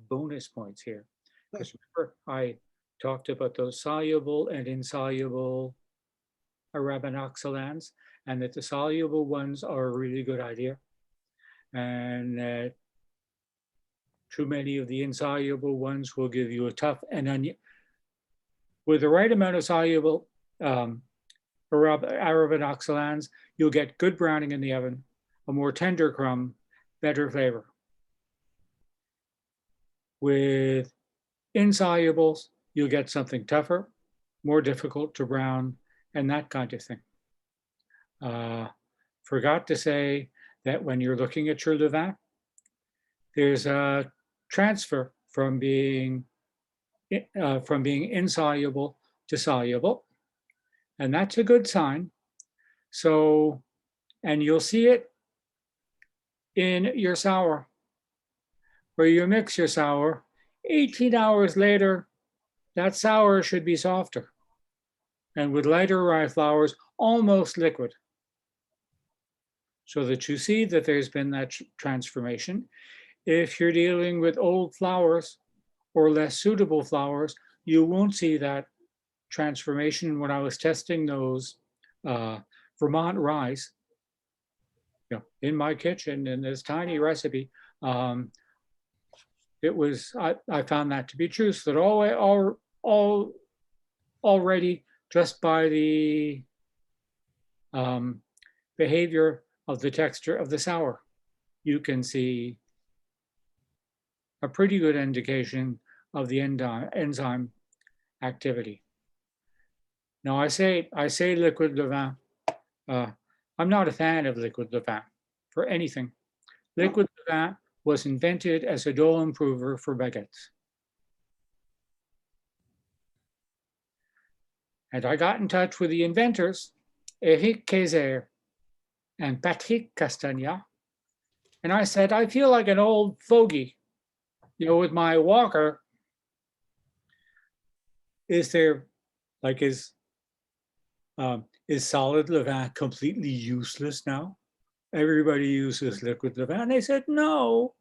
bonus points here, because remember I talked about those soluble and insoluble arabinoxylans, and that the soluble ones are a really good idea, and that too many of the insoluble ones will give you a tough and onion. With the right amount of soluble arabinoxylans, you'll get good browning in the oven, a more tender crumb, better flavor. With insolubles, you'll get something tougher, more difficult to brown, and that kind of thing. Forgot to say that when you're looking at your levain, there's a transfer from being insoluble to soluble, and that's a good sign. So, and you'll see it in your sour, where you mix your sour. 18 hours later, that sour should be softer, and with lighter rye flours, almost liquid, so that you see that there's been that transformation. If you're dealing with old flours or less suitable flours, you won't see that transformation. When I was testing those Vermont rye, in my kitchen in this tiny recipe, it was, I found that to be true. So that already, just by the behavior of the texture of the sour, you can see a pretty good indication of the enzyme activity. Now, I say liquid levain. I'm not a fan of liquid levain for anything. Liquid levain was invented as a dough improver for baguettes. And I got in touch with the inventors, Eric Kayser and Patrick Castagna, and I said, I feel like an old fogey, with my walker. Is solid levain completely useless now? Everybody uses liquid levain. They said, no,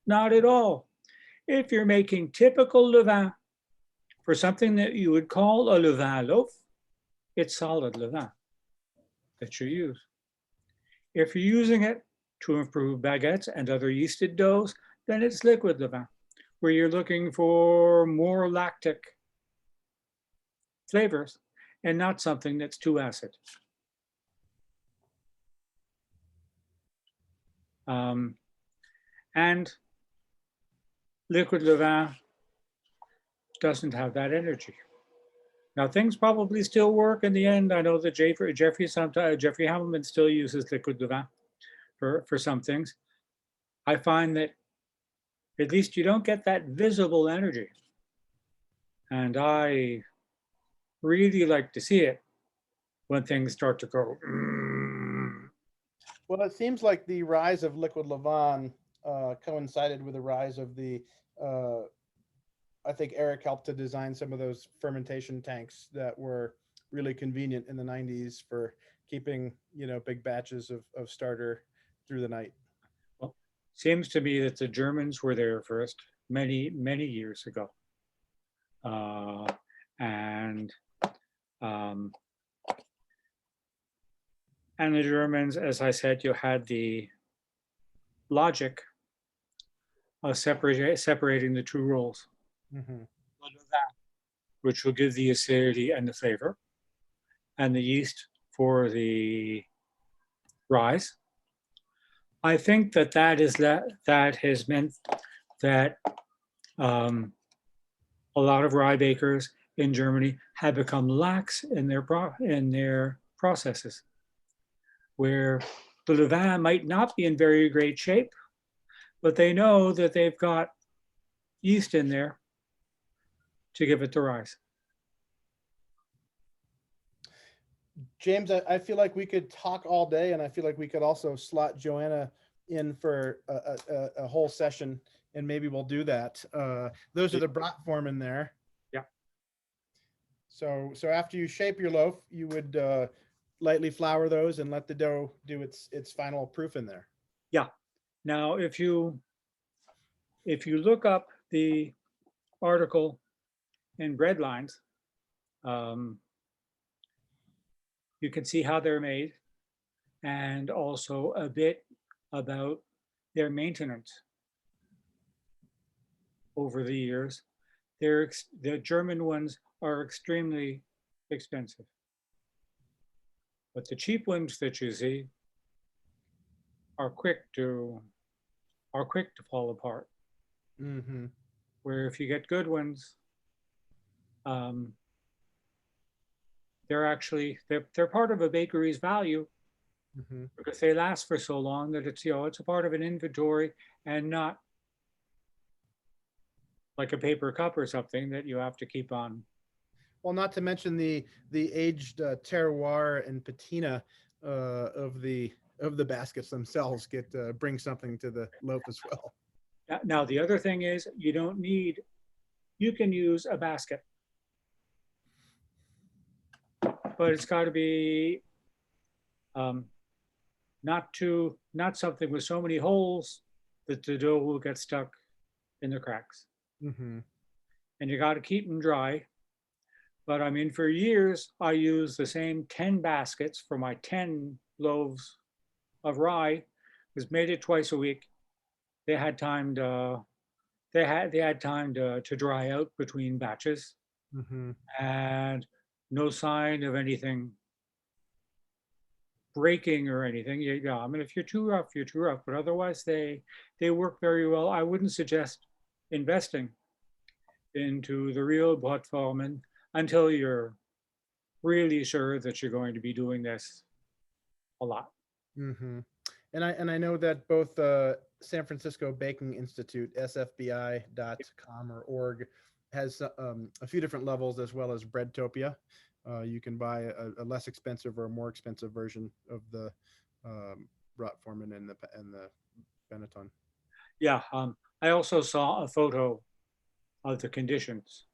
not at all. If you're making typical levain for something that you would call a levain loaf, it's solid levain that you use. If you're using it to improve baguettes and other yeasted doughs, then it's liquid levain. Where you're looking for more lactic flavors and not something that's too acid. And liquid levain doesn't have that energy. Now, things probably still work in the end. I know that Jeffrey Hamilton still uses liquid levain for some things. I find that at least you don't get that visible energy. And I really like to see it when things start to go. Well, it seems like the rise of liquid levain coincided with the rise of the I think Eric helped to design some of those fermentation tanks that were really convenient in the 90s for keeping, big batches of starter through the night. Well, seems to me that the Germans were there first many, many years ago. And the Germans, as I said, you had the logic of separating the two roles, which will give the acidity and the flavor, and the yeast for the rise. I think that has meant that a lot of rye bakers in Germany have become lax in their processes, where the levain might not be in very great shape, but they know that they've got yeast in there to give it the rise. James, I feel like we could talk all day, and I feel like we could also slot Joanna in for a whole session, and maybe we'll do that. Those are the brat form in there. Yeah. So after you shape your loaf, you would lightly flour those and let the dough do its final proof in there. Yeah. Now, if you look up the article in Breadlines, you can see how they're made, and also a bit about their maintenance over the years. The German ones are extremely expensive, but the cheap ones that you see are quick to fall apart. Mm-hmm. Where if you get good ones, they're part of a bakery's value, because they last for so long that it's a part of an inventory, and not like a paper cup or something that you have to keep on. Well, not to mention the aged terroir and patina of the baskets themselves bring something to the loaf as well. Now the other thing is, you can use a basket, but it's got to be not something with so many holes that the dough will get stuck in the cracks. Mm-hmm. And you got to keep them dry. But I mean, for years, I used the same 10 baskets for my 10 loaves of rye. Was made it twice a week. They had time to dry out between batches, and no sign of anything breaking or anything. Yeah, I mean, if you're too rough, you're too rough. But otherwise, they work very well. I wouldn't suggest investing into the real Bratformen until you're really sure that you're going to be doing this a lot. Mm-hmm. And I know that both San Francisco Baking Institute, sfbi.com or org, has a few different levels, as well as Breadtopia. You can buy a less expensive or a more expensive version of the Bratformen and the Benetton. Yeah, I also saw a photo of the conditions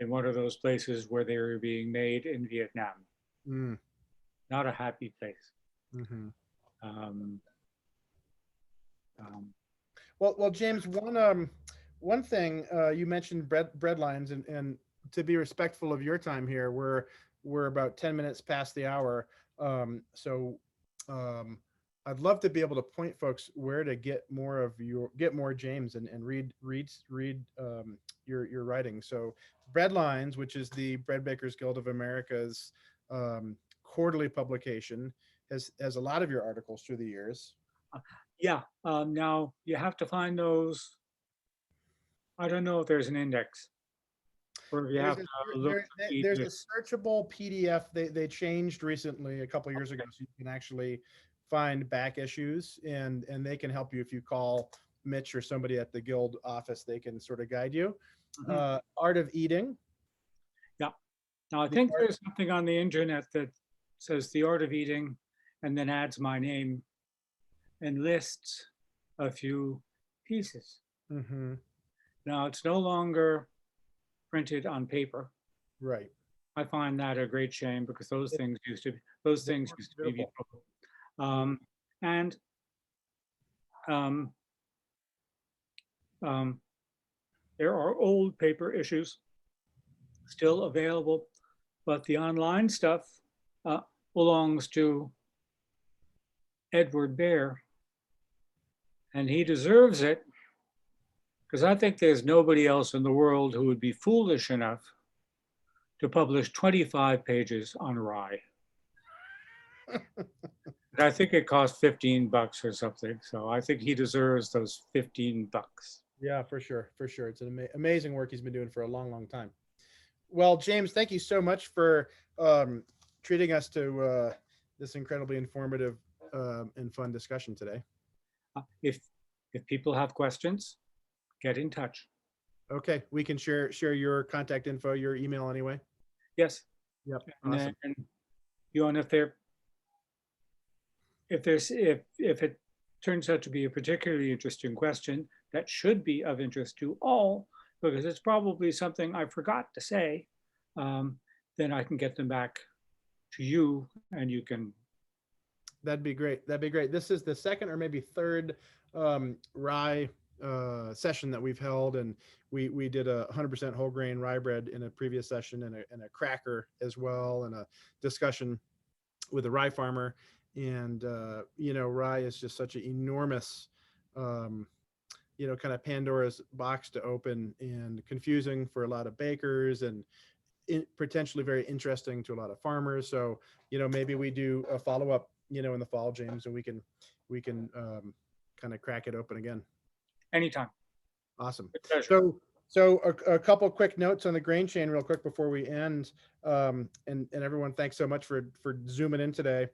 in one of those places where they were being made in Vietnam. Mm. Not a happy place. Mm-hmm. Um, Well, James, one thing you mentioned breadlines, and to be respectful of your time here, we're about 10 minutes past the hour. So I'd love to be able to point folks where to get more James and read your writing. So Breadlines, which is the Bread Bakers Guild of America's quarterly publication, has a lot of your articles through the years. Yeah. Now you have to find those. I don't know if there's an index or if you have to look for There's each. a searchable PDF. They changed recently a couple years ago, so you can actually find back issues, and they can help you if you call Mitch or somebody at the guild office. They can sort of guide you. Art of Eating. Yeah. Now I think there's something on the internet that says the art of eating, and then adds my name and lists a few pieces. Mm-hmm. Now it's no longer printed on paper. Right. I find that a great shame because those things used to be beautiful. And there are old paper issues still available, but the online stuff belongs to Edward Bear, and he deserves it because I think there's nobody else in the world who would be foolish enough to publish 25 pages on rye. And I think it cost $15 or something. So I think he deserves those $15. Yeah, for sure. For sure. It's an amazing work he's been doing for a long, long time. Well, James, thank you so much for treating us to this incredibly informative and fun discussion today. If people have questions, get in touch. Okay, we can share your contact info, your email anyway. Yes. Yep. And Awesome. then, you know, if it turns out to be a particularly interesting question that should be of interest to all, because it's probably something I forgot to say, then I can get them back to you, and you can. That'd be great. That'd be great. This is the second or maybe third rye session that we've held, and we did a 100% whole grain rye bread in a previous session, and a cracker as well, and a discussion with a rye farmer. And you know, rye is just such an enormous you know, kind of Pandora's box to open, and confusing for a lot of bakers, and potentially very interesting to a lot of farmers. So, you know, maybe we do a follow-up, you know, in the fall, James, and we can kind of crack it open again. Anytime. Awesome. With pleasure. So a couple quick notes on the grain chain real quick before we end. And everyone, thanks so much for zooming in today.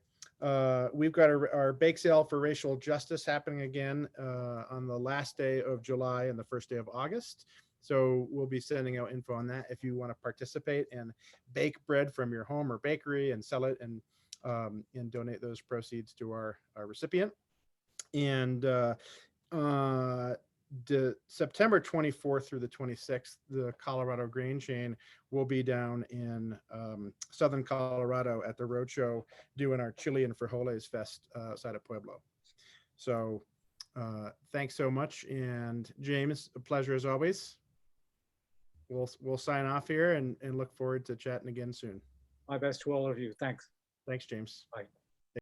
We've got our bake sale for racial justice happening again on the last day of July and the first day of August. So we'll be sending out info on that if you want to participate and bake bread from your home or bakery and sell it, and donate those proceeds to our recipient. And the September 24th through the 26th, the Colorado Grain Chain will be down in Southern Colorado at the Roadshow doing our Chili and Frijoles Fest outside of Pueblo. So thanks so much. And James, a pleasure as always. We'll sign off here and look forward to chatting again soon. My best to all of you. Thanks. Thanks, James. Bye.